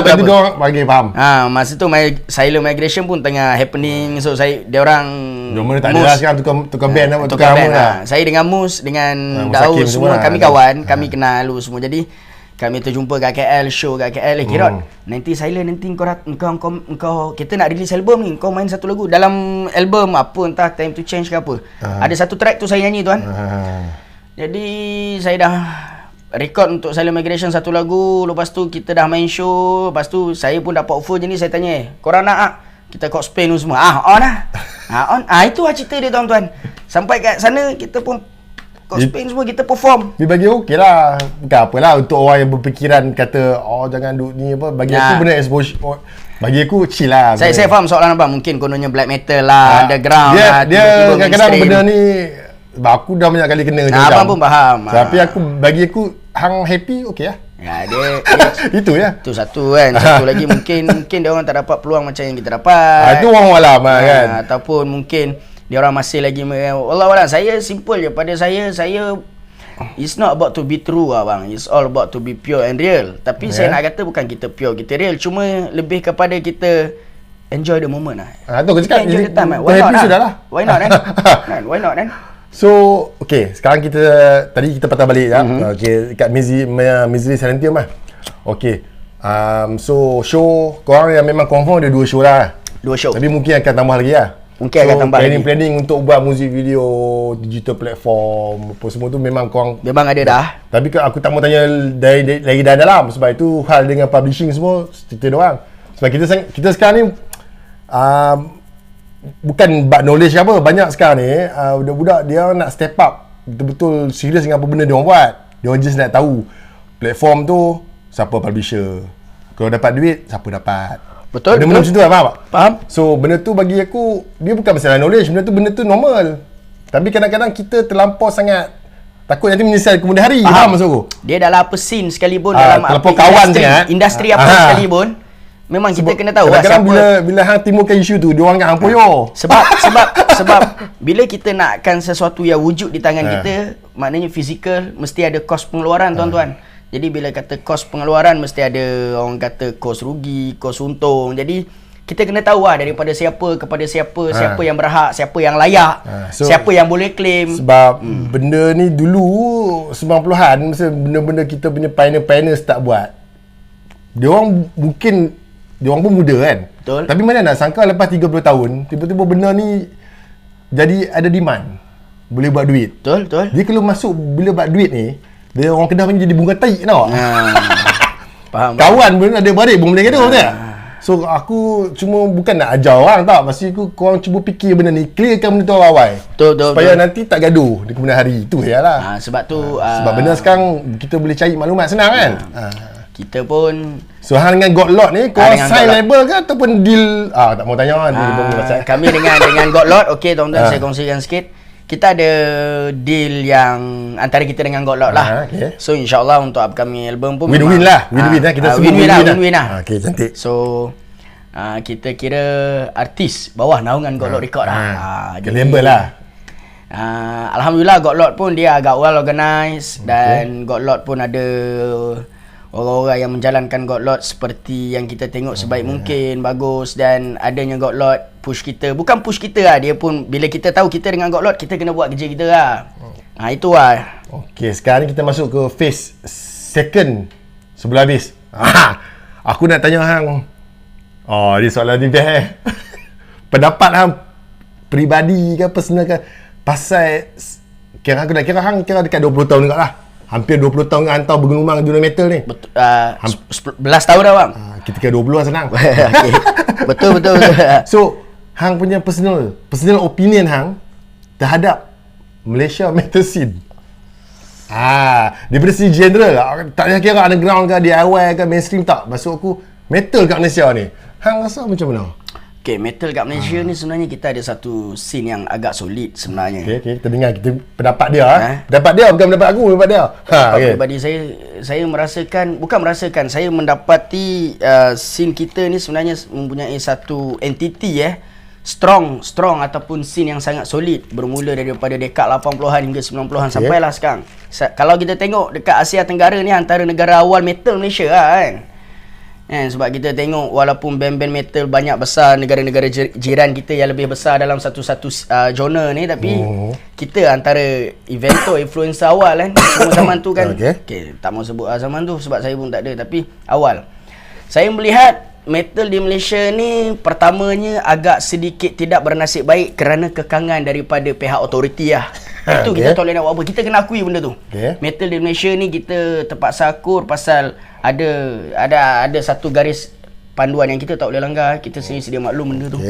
Tadi dia orang bagi faham. Masa tu Silent Migration pun tengah happening. So dia orang Diorang tak ada lah sekarang tukar band apa, tukar nama lah. Saya dengan Mus, dengan Hakim Daud semua, lah. kami kawan, kami kenal lu semua. Jadi kami terjumpa kat KL, show kat KL. Kirot, nanti Silent, nanti kau kita nak release album ni, kau main satu lagu dalam album apa, entah Time to Change ke apa. Ada satu track tu saya nyanyi tuan. Jadi saya dah record untuk Silent Migration satu lagu. Lepas tu kita dah main show. Lepas tu saya pun dapat offer je ni. Saya tanya, korang nak kita cut Spain semua? On lah. On. Itu lah cerita dia tuan-tuan. Sampai kat sana kita pun cut Spain semua, kita perform. Dia bagi okey lah. Bukan apalah untuk orang yang berfikiran kata jangan duduk ni apa. Bagi aku benda exposure, bagi aku chill lah. Saya faham soalan abang. Mungkin kononnya black metal lah, underground lah. Dia kadang-kadang benda ni aku dah banyak kali kena macam. Abang pun faham. Tapi bagi aku hang happy okey lah. Dia itu ya. Itu satu kan. Satu lagi mungkin dia orang tak dapat peluang macam yang kita dapat. Itu orang alam kan. Ataupun mungkin dia orang masih lagi Allah, saya simple je. Pada saya it's not about to be true bang. It's all about to be pure and real. Tapi saya nak kata bukan kita pure, kita real. Cuma lebih kepada kita enjoy the moment lah. Tu aku cakap enjoy the time. Why not lah? Why not kan? Why not kan? So, okay, sekarang tadi kita patah balik ya. Okay, kat Misery Silentium lah. Okay. So, show korang yang memang confirm ada 2 show lah. 2 show. Tapi mungkin akan tambah lagi lah. Mungkin akan tambah lagi. Planning untuk buat music video, digital platform, apa semua tu memang korang ada dah. Tapi aku tak mau tanya dari dalam sebab itu hal dengan publishing semua cerita diorang. Sebab kita sekarang ni bukan bab knowledge ke apa. Banyak sekarang ni budak-budak dia nak step up, betul-betul serius dengan apa benda dia orang buat. Dia orang just nak tahu platform tu siapa publisher. Kalau dapat duit, siapa dapat. Betul. Benda macam tu lah, faham tak? Faham. So benda tu bagi aku, dia bukan masalah knowledge, benda tu normal. Tapi kadang-kadang kita terlampau sangat takut nanti menyesal kemudian hari. Faham maksud aku? Dia dalam apa scene sekalipun, dalam terlampau kawan industri apa sekalipun, memang kita kena tahu kadang-kadang bila hang timbulkan isu tu, dia orang ingat hang poyo. Sebab bila kita nakkan sesuatu yang wujud di tangan kita, maknanya fizikal, mesti ada kos pengeluaran tuan-tuan. Jadi bila kata kos pengeluaran, mesti ada orang kata kos rugi, kos untung. Jadi kita kena tahu lah daripada siapa kepada siapa, siapa yang berhak, siapa yang layak, siapa yang boleh claim. Sebab benda ni dulu 90-an, masa benda-benda kita punya pioneer start buat, dia orang pun muda kan. Betul. Tapi mana nak sangka lepas 30 tahun tiba-tiba benda ni jadi ada demand, boleh buat duit. Betul. Dia kalau masuk bila buat duit ni, dia orang Kedah panggil jadi bunga taik tau. Faham. Kawan pun ada balik pun boleh kata betul tak? So aku cuma bukan nak ajar orang tak. Maksud aku korang cuba fikir benda ni, clearkan benda tu awal. Betul. Supaya nanti tak gaduh di kemudian hari. Itu je lah. Sebab tu sebab benda sekarang kita boleh cari maklumat senang kan. Kita pun so hang dengan Godlord ni korang sign label ke ataupun deal? Tak mau tanya lah. Kami dengan Godlord, okey tuan-tuan, saya kongsikan sikit. Kita ada deal yang antara kita dengan Godlord lah. Okay. So insyaAllah untuk upcoming album pun win-win lah. Win-win lah. Kita semua win-win lah. Okay, cantik. So kita kira artis bawah naungan Godlord Record lah. Jadi label lah. Alhamdulillah Godlord pun dia agak well organised. Dan Godlord pun ada orang-orang yang menjalankan Godlord seperti yang kita tengok sebaik mungkin, bagus. Dan adanya Godlord push kita, bukan push kita lah, dia pun bila kita tahu kita dengan Godlord, kita kena buat kerja kita lah. Itu lah. Okay, sekarang ni kita masuk ke phase second sebelum habis. Aku nak tanya hang, dia soalan ni best pendapat hang peribadi ke personal ke pasal, kira aku nak kira hang kira dekat 20 tahun juga lah. Hampir 20 tahun hantar bergelumang dunia metal ni. Betul. 11 tahun dah bang. Kita kira 20 lah senang. Okay. Betul. So, hang punya personal opinion hang terhadap Malaysia metal scene. Daripada segi general, tak payah kira underground ke, DIY ke, mainstream tak. Maksud aku, metal kat Malaysia ni, hang rasa macam mana? Okay, metal kat Malaysia ni sebenarnya kita ada satu scene yang agak solid sebenarnya. Okay, kita dengar kita pendapat dia. Pendapat dia bukan pendapat aku, pendapat dia. Pribadi saya merasakan, bukan merasakan, saya mendapati scene kita ni sebenarnya mempunyai satu entiti strong ataupun scene yang sangat solid, bermula daripada dekad 80-an hingga 90-an sampailah sekarang. Kalau kita tengok dekat Asia Tenggara ni antara negara awal metal Malaysia kan. Sebab kita tengok walaupun band-band metal banyak besar negara-negara jiran kita yang lebih besar dalam satu-satu genre ni, tapi kita antara influencer awal semua zaman tu kan. Okay, tak mau sebut zaman tu sebab saya pun tak ada, tapi awal. Saya melihat metal di Malaysia ni pertamanya agak sedikit tidak bernasib baik kerana kekangan daripada pihak otoriti lah. Itu kita tak boleh nak buat apa. Kita kena akui benda tu. Metal di Malaysia ni kita terpaksa akur pasal ada satu garis panduan yang kita tak boleh langgar. Kita sedia maklum benda tu.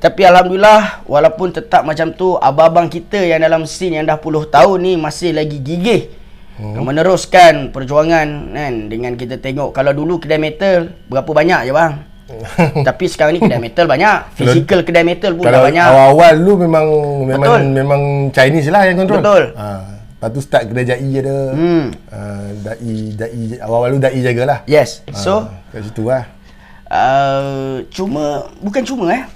Tapi alhamdulillah, walaupun tetap macam tu, abang-abang kita yang dalam scene yang dah puluh tahun ni masih lagi gigih meneruskan perjuangan kan. Dengan kita tengok, kalau dulu kedai metal berapa banyak je bang. Tapi sekarang ni kedai metal banyak. Physical kedai metal pun dah banyak. Awal-awal lu memang Chinese lah yang kontrol. Betul. Lepas tu start kedai Jai ada. Dai awal-awal lu Dai jagalah. Yes. So kat situ lah. Bukan cuma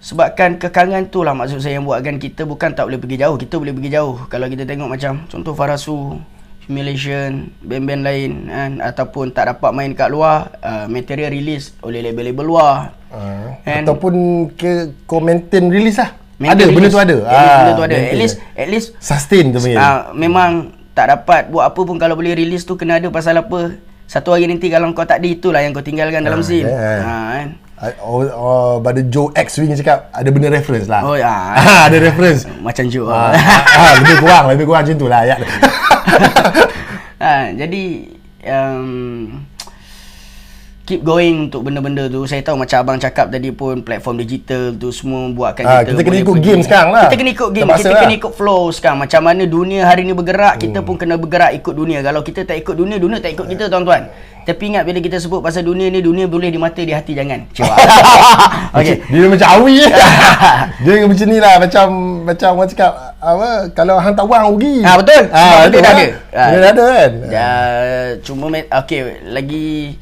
sebabkan kekangan tu lah maksud saya yang buatkan kita bukan tak boleh pergi jauh. Kita boleh pergi jauh. Kalau kita tengok macam contoh Farasu, Humiliation, band-band lain kan, ataupun tak dapat main kat luar, material release oleh label-label luar. Ataupun kau maintain release lah. Benda tu ada. At least sustain tu panggil. Memang tak dapat buat apa pun, kalau boleh release tu kena ada. Pasal apa? Satu hari nanti kalau kau tak ada, itulah yang kau tinggalkan dalam scene. Kan? Pada Joe X Wing cakap ada benda reference lah. Ada reference. Macam Joe. Lebih kurang macam tu lah ayat. Jadi keep going untuk benda-benda tu. Saya tahu macam abang cakap tadi pun, platform digital tu semua buatkan kita kena ikut game sekarang lah. Kita kena ikut game, kita kena ikut flow sekarang. Macam mana dunia hari ni bergerak, kita pun kena bergerak ikut dunia. Kalau kita tak ikut dunia, dunia tak ikut kita tuan-tuan. Tapi ingat bila kita sebut pasal dunia ni, dunia boleh di mata, di hati jangan. Cewa. Okey. Dia macam awi. Dia macam ni lah, macam orang cakap apa, kalau hang tak wang rugi. Betul. Sebab dia dah ada. Dia dah ada kan. Cuma okey, lagi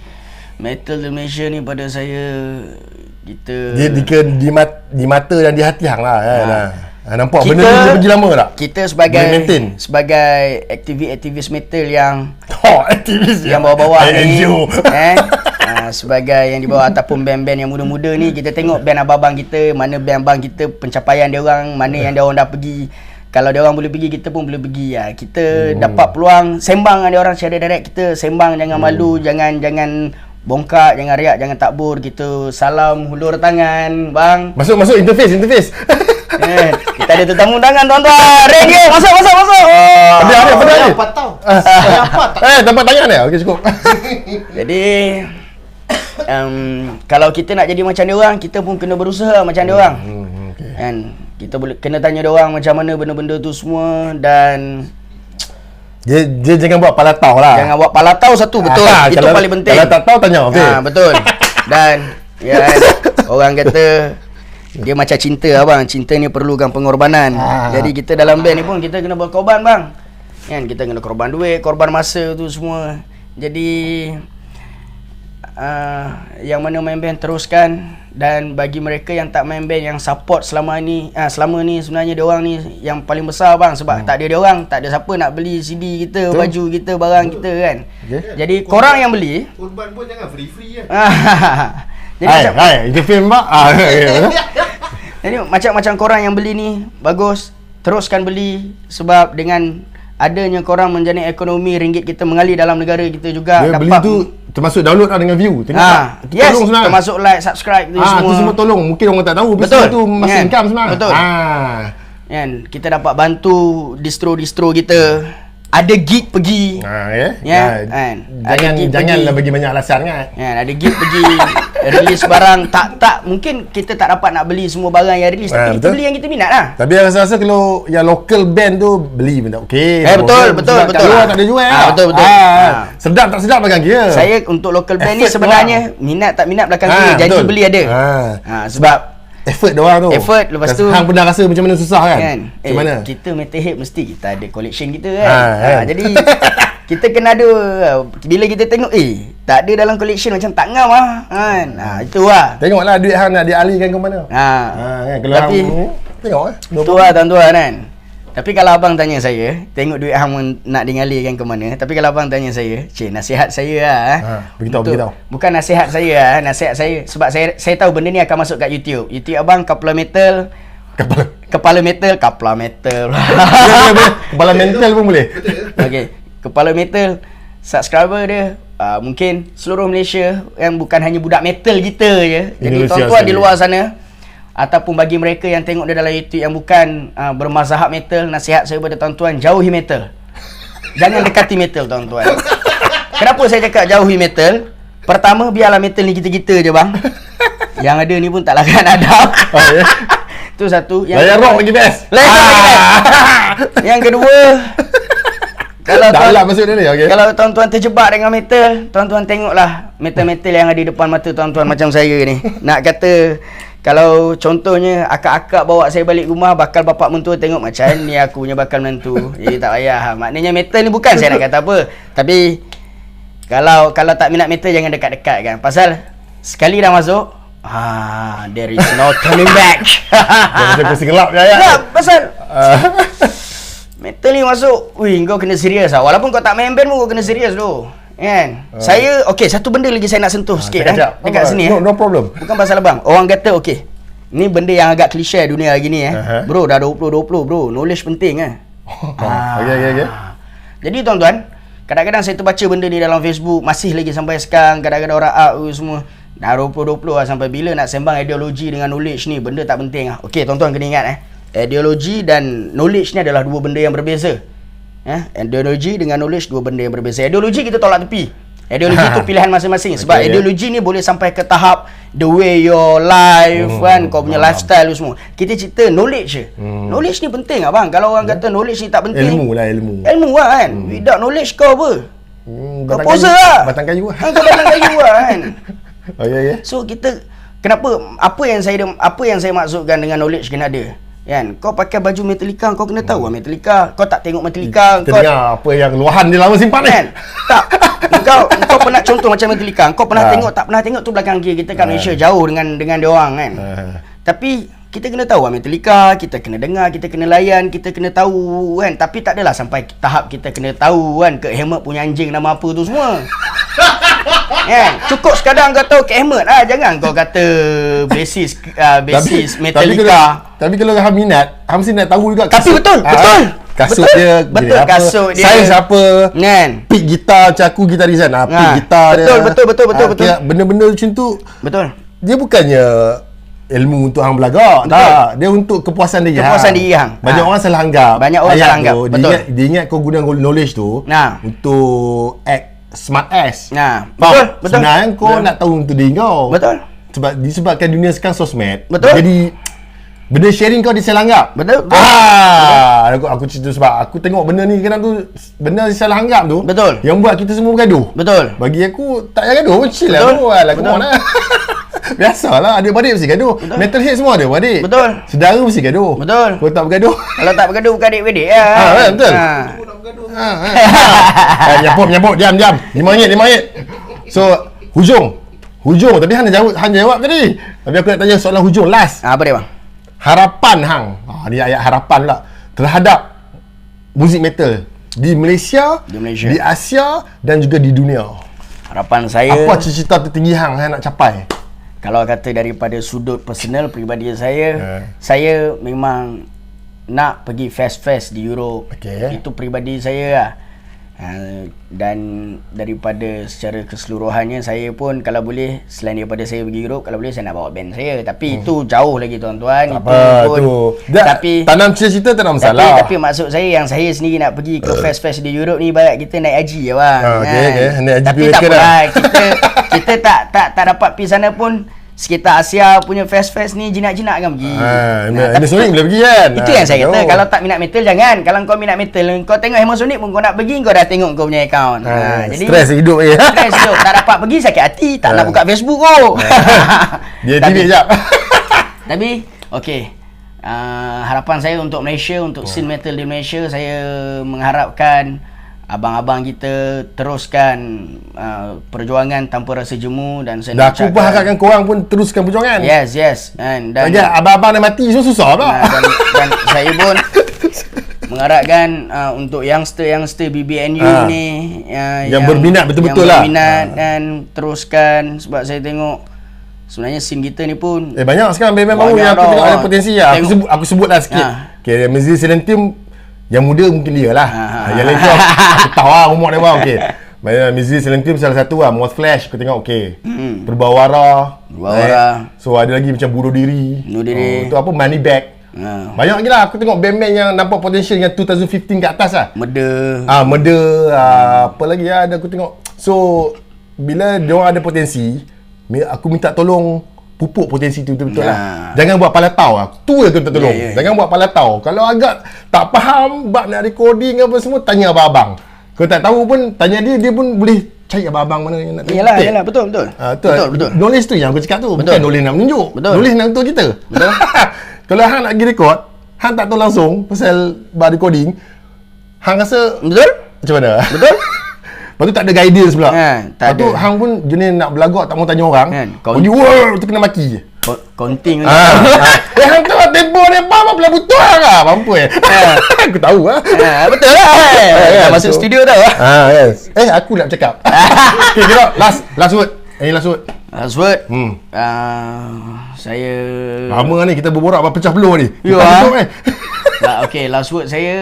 metal di Malaysia ni pada saya, kita di mata dan di hati hang lah kan. Nampak kita, benda ni dia pergi lama tak? Kita sebagai aktivis metal yang aktivis yang bawa-bawa ni sebagai yang dibawa ataupun band-band yang muda-muda ni, kita tengok band abang kita, mana band abang kita, pencapaian dia orang, mana yang dia orang dah pergi. Kalau dia orang boleh pergi, kita pun boleh pergi. Kita dapat peluang sembang dengan dia orang secara direct. Kita sembang, jangan malu, jangan bongkak, jangan riak, jangan takbur. Kita salam, hulur tangan, bang. Masuk interface. Kita ada tetamu tangan tuan-tuan. Radio, masuk. Ada. Patau. Tempat tangan dia. Okey, cukup. Jadi kalau kita nak jadi macam dia orang, kita pun kena berusaha macam dia orang. Kan? Kita boleh kena tanya dia orang macam mana benda-benda tu semua. Dan dia jangan buat palatau lah. Jangan buat palatau satu, betul. Itu paling penting. Kalau tak tahu tanya. Betul. Dan orang kata dia macam cinta abang. Cinta ni perlukan pengorbanan. Jadi kita dalam band ni pun kita kena berkorban bang. Kan, kita kena korban duit, korban masa tu semua. Jadi yang mana main band teruskan. Dan bagi mereka yang tak main band, yang support selama ni sebenarnya dia orang ni yang paling besar bang. Sebab tak ada dia orang, tak ada siapa nak beli CD kita, baju kita, barang kita kan. Jadi korang yang beli, korban pun jangan free-free jadi itu film pak. Jadi macam korang yang beli ni bagus, teruskan beli. Sebab dengan adanya korang menjadi ekonomi ringgit kita mengalir dalam negara kita juga. Dapat beli tu termasuk download lah dengan view. Tengok yes, termasuk like, subscribe tu semua. Itu semua tolong. Mungkin orang tak tahu. Betul. Itu masih income sebenarnya. Betul. Kan, kita dapat bantu distro kita. Ada gig pergi. Janganlah bagi banyak alasan kan. Ada gig pergi. release barang tak mungkin kita tak dapat nak beli semua barang yang release, tapi kita betul. beli yang kita minat lah. Tapi rasa-rasa kalau yang local band tu beli pun tak okey. Betul. Kat luar tak ada jual. Betul. Sedap tak sedap belakang kira. Saya untuk local band ni Effort sebenarnya minat tak minat belakang kira, janji betul. beli ada. Sebab effort dia orang tu. Effort, lepas tu hang pernah rasa macam mana susah kan? Macam mana? Kita metalhead mesti kita ada collection kita kan. Jadi kita kena ada, bila kita tengok tak ada dalam collection macam tak ngam kan. Itu lah. Tengoklah duit hang nak dialihkan ke mana. Kan kalau Tapi hang tengok tu lah tuan-tuan kan. Tapi kalau abang tanya saya, tengok duit hang nak dialihkan ke mana. Tapi kalau abang tanya saya, nasihat saya lah beritahu. Bukan nasihat saya nasihat saya sebab saya tahu benda ni akan masuk kat YouTube. YouTube abang Kepala Metal. Kepala Metal. Kepala mental pun boleh. Okey, Kepala Metal, subscriber dia mungkin seluruh Malaysia yang bukan hanya budak metal kita je. Jadi tuan-tuan di luar sana, ataupun bagi mereka yang tengok dia dalam YouTube yang bukan bermazhab metal, nasihat saya kepada tuan-tuan, jauhi metal. Jangan dekati metal tuan-tuan. Kenapa saya cakap jauhi metal? Pertama, biarlah metal ni kita-kita je bang. Yang ada ni pun tak layan adab. Itu satu. Layan rock lagi best. Yang kedua, kalau tuan-tuan terjebak dengan metal, tuan-tuan tengoklah metal-metal yang ada di depan mata tuan-tuan macam saya ni. Nak kata kalau contohnya akak-akak bawa saya balik rumah, bakal bapak mentua tengok macam ni aku punya bakal mentu. Tak payah. Maknanya metal ni bukan saya nak kata apa. Tapi kalau tak minat metal, jangan dekat-dekat kan. Pasal sekali dah masuk, there is no turning back. Macam kursi gelap je ya. Pasal metal ni masuk, kau kena serius lah. Walaupun kau tak main band pun kau kena serius tu. Kan? Saya, satu benda lagi saya nak sentuh sikit dekat sini. No problem. Bukan pasal abang. Orang kata, ni benda yang agak klise dunia lagi ni Bro, dah 2020 bro. Knowledge penting Okay. Jadi tuan-tuan, kadang-kadang saya terbaca benda ni dalam Facebook, masih lagi sampai sekarang. Kadang-kadang orang semua dah 2020 lah, sampai bila nak sembang ideologi dengan knowledge ni, benda tak penting tuan-tuan kena ingat ideologi dan knowledge ni adalah dua benda yang berbeza. Ideologi dengan knowledge dua benda yang berbeza. Ideologi kita tolak tepi. Ideologi itu pilihan masing-masing. Sebab ideologi ni boleh sampai ke tahap the way your life kan, kau punya lifestyle semua. Kita cerita knowledge je. Knowledge ni penting abang. Kalau orang kata knowledge ni tak penting, ilmu lah kan. Without knowledge kau apa? Kau poser lah. Batang kayu lah. Kau batang kayu lah kan. So kita, kenapa, apa yang saya maksudkan dengan knowledge kena ada kan? Kau pakai baju Metallica, kau kena tahu Metallica. Kau tak tengok Metallica, kau dengar apa yang luahan dia lama simpan kan? Tak. Kau pernah contoh macam Metallica, kau pernah tengok tak pernah tengok tu belakang kiri kita kat Malaysia jauh dengan dia orang kan. Tapi kita kena tahu Metallica, kita kena dengar, kita kena layan, kita kena tahu kan. Tapi tak adalah sampai tahap kita kena tahu kan Kirk Hammett punya anjing nama apa tu semua. Cukup sekadar kau tahu Kirk Hammett jangan kau kata basis Metallica. Tapi kalau hang minat, hang mesti nak tahu juga. Tapi betul. Kasut dia, kasut dia. Saiz apa? Kan. Pick gitar macam aku gitarisan. Pick gitar dia. Betul. Benda-benda macam tu. Betul. Dia bukannya ilmu untuk hang belagak. Tak. Dia untuk kepuasan diri hang. Banyak orang salah anggap. Betul. Dia ingat kau guna knowledge tu untuk act smart ass. Betul. Sebenarnya kau nak tahu untuk diri kau. Betul. Sebab disebabkan dunia sekarang sosmed. Betul. Jadi benda sharing kau disalah anggap. Betul. Aku cerita sebab aku tengok benda ni kadang tu benda disalah anggap tu. Betul. Yang buat kita semua bergaduh. Betul. Bagi aku tak payah gaduh pun chill lah. Betul. Biasalah adik-beradik mesti gaduh. Metalhead semua ada adik. Betul. Saudara mesti gaduh. Betul. Kau tak bergaduh. Kalau tak bergaduh bukan adik-beradik betul. Nyapuk diam. 5 minit. So hujung tapi hang jawab tadi. Tapi aku nak tanya soalan hujung last. Apa dia bang? Harapan hang. Ni ayat harapan pula terhadap muzik metal di Malaysia, di Asia dan juga di dunia. Harapan saya, apa cita-cita tertinggi hang nak capai? Kalau kata daripada sudut personal peribadi saya memang nak pergi fest-fest di Europe. Itu peribadi saya lah. Dan daripada secara keseluruhannya, saya pun kalau boleh, selain daripada saya pergi Europe, kalau boleh saya nak bawa band saya. Tapi itu jauh lagi tuan-tuan. Tapi tanam cita-cita tak ada masalah. Tapi maksud saya, yang saya sendiri nak pergi ke fest-fest di Europe ni, banyak kita naik haji je bang. Naik haji. Tapi tak apa, kita tak dapat pergi sana pun. Sekitar Asia punya fest-fest ni jinak-jinak kan pergi. Hammersonic boleh pergi kan. Itu yang saya kata. Kalau tak minat metal, jangan. Kalau kau minat metal, kau tengok Hammersonic pun kau nak pergi, kau dah tengok kau punya account. Jadi stres hidup je. Stres hidup. Tak dapat pergi, sakit hati. Tak nak buka Facebook kau. Dia TV sekejap. Tapi okey, harapan saya untuk Malaysia, untuk scene metal di Malaysia, saya mengharapkan abang-abang kita teruskan perjuangan tanpa rasa jemu. Dan saya nak aku pun harapkan korang pun teruskan perjuangan. Yes. Dan abang-abang dah mati susah pula. Dan saya pun mengharapkan untuk youngster BBNU ni yang berminat betul-betul yang berminat dan teruskan. Sebab saya tengok sebenarnya scene kita ni pun banyak sekarang band baru yang aku tengok ada potensi lah. Aku sebutlah sikit. Okay, Mizzy Selentim yang muda mungkin dia lah. Yang lain tu aku tahu lah umur dia bang. Okay, Mizzy Selentim salah satu lah. Moth Flash aku tengok Berbawara. So ada lagi macam Bunuh Diri. Tu apa, Money Bag. Banyak lagi lah. Aku tengok band-band yang nampak potensial yang 2015 ke atas lah. Meda. Apa lagi lah ada aku tengok. So bila diorang ada potensi, aku minta tolong pupuk potensi tu betul-betul lah. Jangan buat pala tau lah. Tu lah aku minta tolong. Jangan buat pala tau. Kalau agak tak faham bab nak recording apa semua, tanya abang-abang. Kalau tak tahu pun tanya dia, dia pun boleh cari abang-abang mana yang nak tengok. Yalah, betul. Knowledge tu yang aku cakap tu. Bukan knowledge nak menunjuk. Knowledge nak untuk kita. Betul. Kalau hang nak pergi record, hang tak tahu langsung pasal bar recording, hang rasa betul? Macam mana? Betul? Lepas tu tak ada guidance pula. Tak ada. Lepas tu hang pun jenis nak berlagak tak mau tanya orang. Pergi tu kena maki je. Counting ni. Hang tu tempo dia apa belah butuh lah. Mampu aku tahu lah. Betul lah. Masuk studio tau. Yes. Aku nak bercakap. Okay, kira last word. Last word. Last word. Saya lama ni kita berborak pecah peluh ni. Okay, last word saya,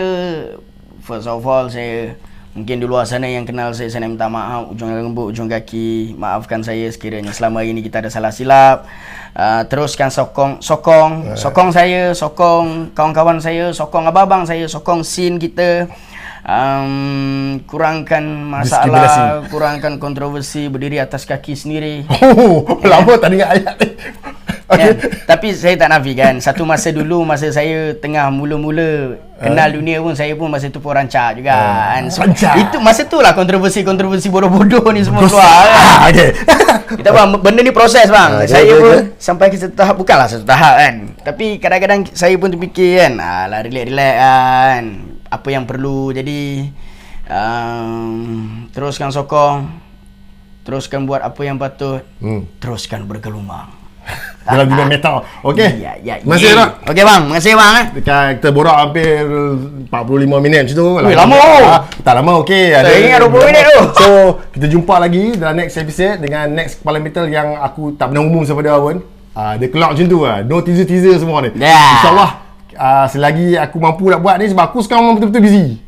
first of all, saya mungkin di luar sana yang kenal saya nak minta maaf ujung rambut, ujung kaki. Maafkan saya sekiranya selama ini kita ada salah silap. Teruskan sokong saya, sokong kawan-kawan saya, sokong abang-abang saya, sokong scene kita. Kurangkan masalah, kurangkan kontroversi, berdiri atas kaki sendiri. Lama tak dengar ayat ni. Tapi saya tak nafikan, satu masa dulu, masa saya tengah mula-mula kenal dunia pun, saya pun masa tu pun rancak juga kan. Itu masa tu lah kontroversi bodoh-bodoh ni semua keluar kan. Kita bang, benda ni proses bang. Saya pun sampai ke satu tahap, bukanlah satu tahap kan, tapi kadang-kadang saya pun terfikir kan, relax kan, apa yang perlu. Jadi teruskan sokong, teruskan buat apa yang patut, teruskan bergelumang dalam dunia metal. Okey. Terima kasih Rod. Okey bang, terima kasih bang. Kita borak hampir 45 minit macam tu. Lama. Tak lama, okey. Saya ingat 20 minit tu. So, kita jumpa lagi dalam next episode dengan next kepala metal yang aku tak pernah umum sama dia pun. Dia keluar macam tu lah. No teaser semua ni. InsyaAllah selagi aku mampu nak buat ni, sebab aku sekarang memang betul-betul busy.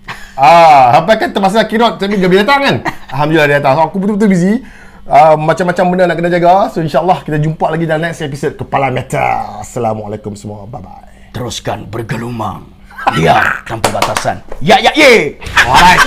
Sampai kan terpaksa Kirot tapi dia boleh datang kan. Alhamdulillah dia datang. So, aku betul-betul busy. Macam-macam benda nak kena jaga. So insyaAllah kita jumpa lagi dalam next episode Kepala Metal. Assalamualaikum semua. Bye-bye. Teruskan bergelumang. Liar tanpa batasan. Alright.